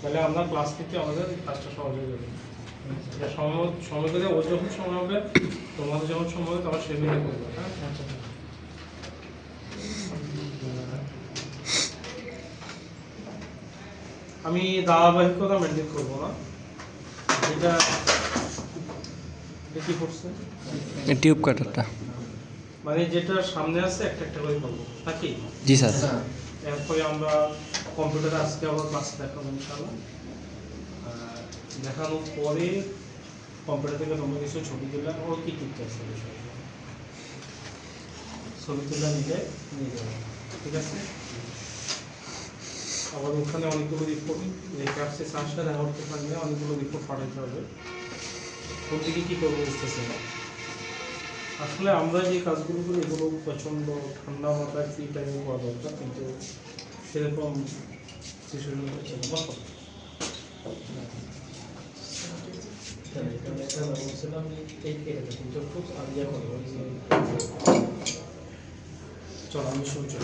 তাহলে আমরা ক্লাস নিতে আমাদের কাজটা সহজ হয়ে যাবে। সময় করে ও যখন সময় হবে তোমাদের যখন সময় হবে তখন সেগুলো করবে। হ্যাঁ, আমি ধারাবাহিকতা মেনটেন করবো না। এটা কি করছে টিউব কাটারটা, মানে যেটা সামনে আছে একটা একটা করে করবো নাকি? জি স্যার। এরপরে আমরা কম্পিউটারে আজকে আবার ক্লাসে দেখাবো ইনশাআল্লাহ। দেখানোর পরে কম্পিউটার থেকে তোমরা কিছু ছবি তুলে ও কী করতে আসছে বিষয় ছবি তুলে নিয়ে যাবে, ঠিক আছে? আবার ওখানে অনেকগুলো রিপোর্ট রেখে আসছে, সার্চটা দেখা করতে পারলে অনেকগুলো রিপোর্ট পাঠাতে হবে। কোন দিকে কী করবো বুঝতেছে না আসলে। আমরা যে কাজগুলো করি এগুলো প্রচণ্ড ঠান্ডা মাথায় ফ্রি টাইমে করা দরকার, কিন্তু সেরকম সিচুয়েশন হচ্ছে না। চল আমি শুনছি।